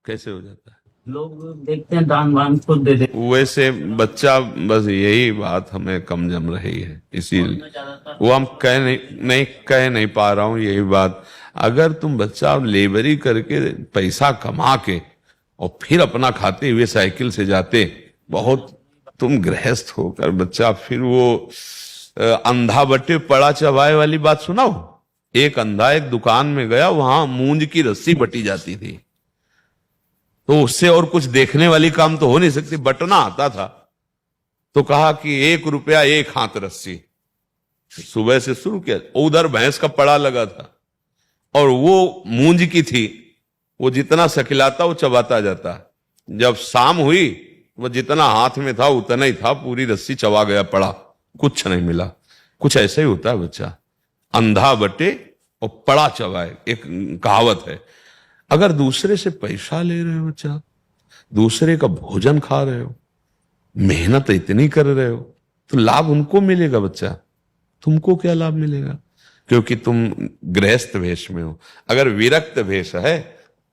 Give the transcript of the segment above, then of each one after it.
कैसे हो जाता है? लोग देखते हैं दान वान खुद दे देते वैसे बच्चा, बस यही बात हमें कम जम रही है, हैं। और इसीलिए मैं ज्यादातर वो हम कह नहीं पा रहा हूं यही बात। अगर तुम बच्चा लेबरी करके पैसा कमा के और फिर अपना खाते हुए साइकिल से जाते, बहुत तुम गृहस्थ होकर बच्चा, फिर वो अंधा बटे पड़ा चबाए वाली बात सुनाओ। एक अंधा एक दुकान में गया, वहां मूंज की रस्सी बटी जाती थी, तो उससे और कुछ देखने वाली काम तो हो नहीं सकती, बटना आता था। तो कहा कि 1 रुपया 1 हाथ रस्सी। सुबह से शुरू किया, उधर भैंस का पड़ा लगा था और वो मूंज की थी, वो जितना सकिलाता वो चबाता जाता। जब शाम हुई, वो जितना हाथ में था उतना ही था, पूरी रस्सी चबा गया, पड़ा, कुछ नहीं मिला। कुछ ऐसा ही होता है बच्चा, अंधा बटे और पड़ा चबाए, एक कहावत है। अगर दूसरे से पैसा ले रहे हो बच्चा, दूसरे का भोजन खा रहे हो, मेहनत इतनी कर रहे हो, तो लाभ उनको मिलेगा बच्चा, तुमको क्या लाभ मिलेगा? क्योंकि तुम गृहस्थ वेश में हो। अगर विरक्त वेश है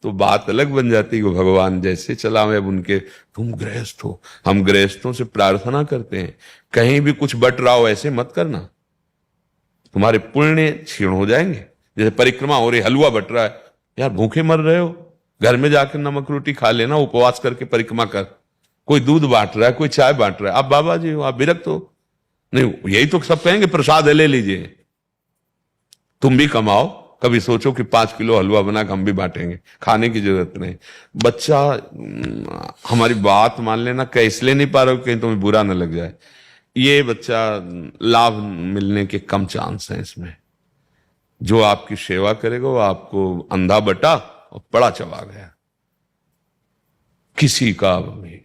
तो बात अलग बन जाती है कि भगवान जैसे चलावे अब उनके। तुम गृहस्थ हो, हम गृहस्थों से प्रार्थना करते हैं, कहीं भी कुछ बट रहा हो ऐसे मत करना, तुम्हारे पुण्य क्षीण हो जाएंगे। जैसे परिक्रमा हो रही, हलवा बट रहा है, यार भूखे मर रहे हो, घर में जाकर नमक रोटी खा लेना, उपवास करके परिक्रमा कर। कोई दूध बांट रहा है, कोई चाय बांट रहा है, आप बाबा जी हो, आप विरक्त हो? नहीं, यही तो सब कहेंगे, प्रसाद है ले लीजिए। तुम भी कमाओ, कभी सोचो कि 5 किलो हलवा बना के हम भी बांटेंगे, खाने की जरूरत नहीं। बच्चा हमारी बात मान लेना, कह इसलिए नहीं पा रहे हो कहीं तुम्हें बुरा ना लग जाए। ये बच्चा लाभ मिलने के कम चांस हैं इसमें। जो आपकी सेवा करेगा वो आपको अंधा बटा और पड़ा चबा गया। किसी का भी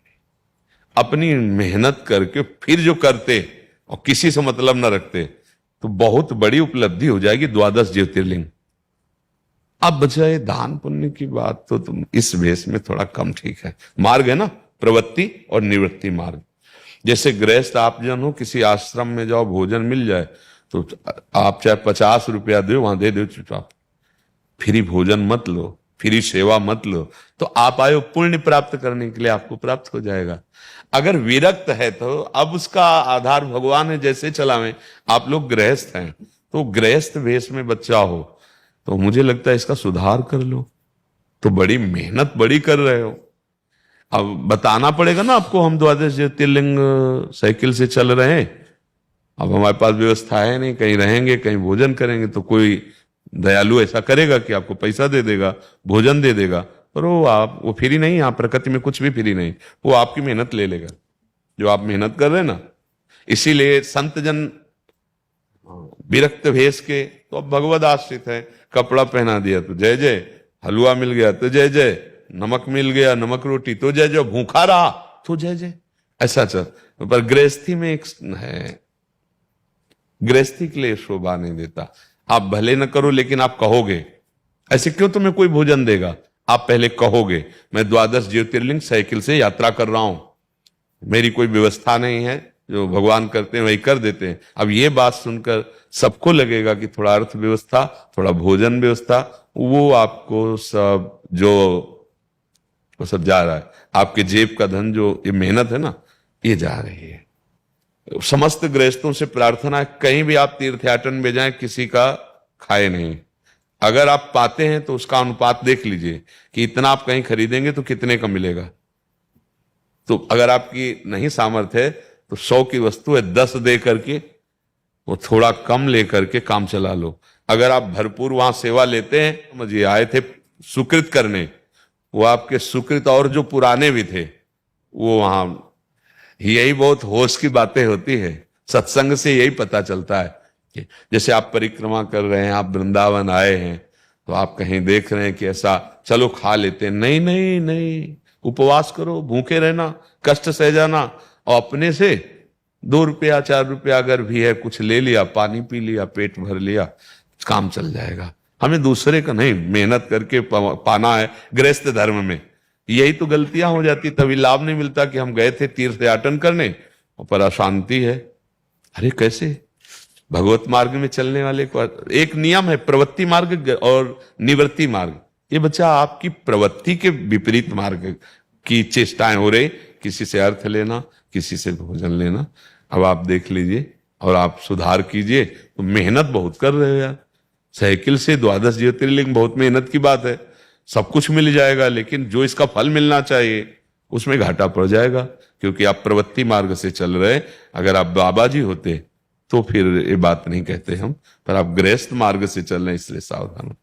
अपनी मेहनत करके फिर जो करते और किसी से मतलब ना रखते, तो बहुत बड़ी उपलब्धि हो जाएगी, 12 ज्योतिर्लिंग। अब बचा ये दान पुण्य की बात, तो तुम इस वेश में थोड़ा कम ठीक है। मार्ग है ना, प्रवृत्ति और निवृत्ति मार्ग। जैसे गृहस्थ आप जन हो, किसी आश्रम में जाओ, भोजन मिल जाए तो आप चाहे 50 रुपया दो, वहां दे दो चुपचाप। फ्री भोजन मत लो, फ्री सेवा मत लो, तो आप आए हो पुण्य प्राप्त करने के लिए, आपको प्राप्त हो जाएगा। अगर विरक्त है तो अब उसका आधार भगवान है, जैसे चलावे। आप लोग गृहस्थ हैं, तो गृहस्थ वेश में बच्चा हो तो मुझे लगता है इसका सुधार कर लो। तो बड़ी मेहनत बड़ी कर रहे हो, अब बताना पड़ेगा ना आपको, हम 12 ज्योतिर्लिंग साइकिल से चल रहे हैं। अब हमारे पास व्यवस्था है नहीं, कहीं रहेंगे कहीं भोजन करेंगे, तो कोई दयालु ऐसा करेगा कि आपको पैसा दे देगा, भोजन दे देगा, पर वो फ्री नहीं। आप प्रकृति में कुछ भी फ्री नहीं, वो आपकी मेहनत ले लेगा, जो आप मेहनत कर रहे हैं ना। इसीलिए संत जन विरक्त भेष के तो अब भगवद आश्रित है। कपड़ा पहना दिया तो जय जय, हलवा मिल गया तो जय जय, नमक मिल गया, नमक रोटी तो जय जय, भूखा रहा तो जय जय, ऐसा चल। पर गृहस्थी में एक है, गृहस्थी के लिए शोभा नहीं देता। आप भले न करो लेकिन आप कहोगे। ऐसे क्यों तुम्हें कोई भोजन देगा? आप पहले कहोगे मैं 12 ज्योतिर्लिंग साइकिल से यात्रा कर रहा हूं, मेरी कोई व्यवस्था नहीं है, जो भगवान करते हैं वही कर देते हैं। अब ये बात सुनकर सबको लगेगा कि थोड़ा अर्थव्यवस्था, थोड़ा भोजन व्यवस्था, वो आपको सब जो वो सब जा रहा है, आपके जेब का धन, जो ये मेहनत है ना, ये जा रही है। समस्त गृहस्थों से प्रार्थना है, कहीं भी आप तीर्थयाटन में जाएं, किसी का खाए नहीं। अगर आप पाते हैं तो उसका अनुपात देख लीजिए कि इतना आप कहीं खरीदेंगे तो कितने का मिलेगा। तो अगर आपकी नहीं सामर्थ्य है तो 100 की वस्तु है 10 दे करके, वो थोड़ा कम लेकर के काम चला लो। अगर आप भरपूर वहां सेवा लेते हैं, मुझे आए थे सुकृत करने, वो आपके सुकृत और जो पुराने भी थे, वो वहां, यही बहुत होश की बातें होती है, सत्संग से यही पता चलता है। कि जैसे आप परिक्रमा कर रहे हैं, आप वृंदावन आए हैं, तो आप कहीं देख रहे हैं कि ऐसा चलो खा लेते हैं, नहीं नहीं नहीं, उपवास करो, भूखे रहना, कष्ट सह जाना, और अपने से 2 रुपया 4 रुपया अगर भी है कुछ ले लिया, पानी पी लिया, पेट भर लिया, काम चल जाएगा। हमें दूसरे का नहीं, मेहनत करके पाना है गृहस्थ धर्म में। यही तो गलतियां हो जाती, तभी लाभ नहीं मिलता कि हम गए थे तीर्थयाटन करने और पर अशांति है। अरे कैसे? भगवत मार्ग में चलने वाले को एक नियम है, प्रवृत्ति मार्ग और निवृत्ति मार्ग, ये बच्चा आपकी प्रवृत्ति के विपरीत मार्ग की चेष्टाएं हो रही, किसी से अर्थ लेना, किसी से भोजन लेना। अब आप देख लीजिए और आप सुधार कीजिए। तो मेहनत बहुत कर रहे हो यार, साइकिल से 12 ज्योतिर्लिंग बहुत मेहनत की बात है। सब कुछ मिल जाएगा, लेकिन जो इसका फल मिलना चाहिए उसमें घाटा पड़ जाएगा, क्योंकि आप प्रवृत्ति मार्ग से चल रहे। अगर आप बाबा जी होते तो फिर ये बात नहीं कहते हम, पर आप गृहस्थ मार्ग से चल रहे हैं, इसलिए सावधान।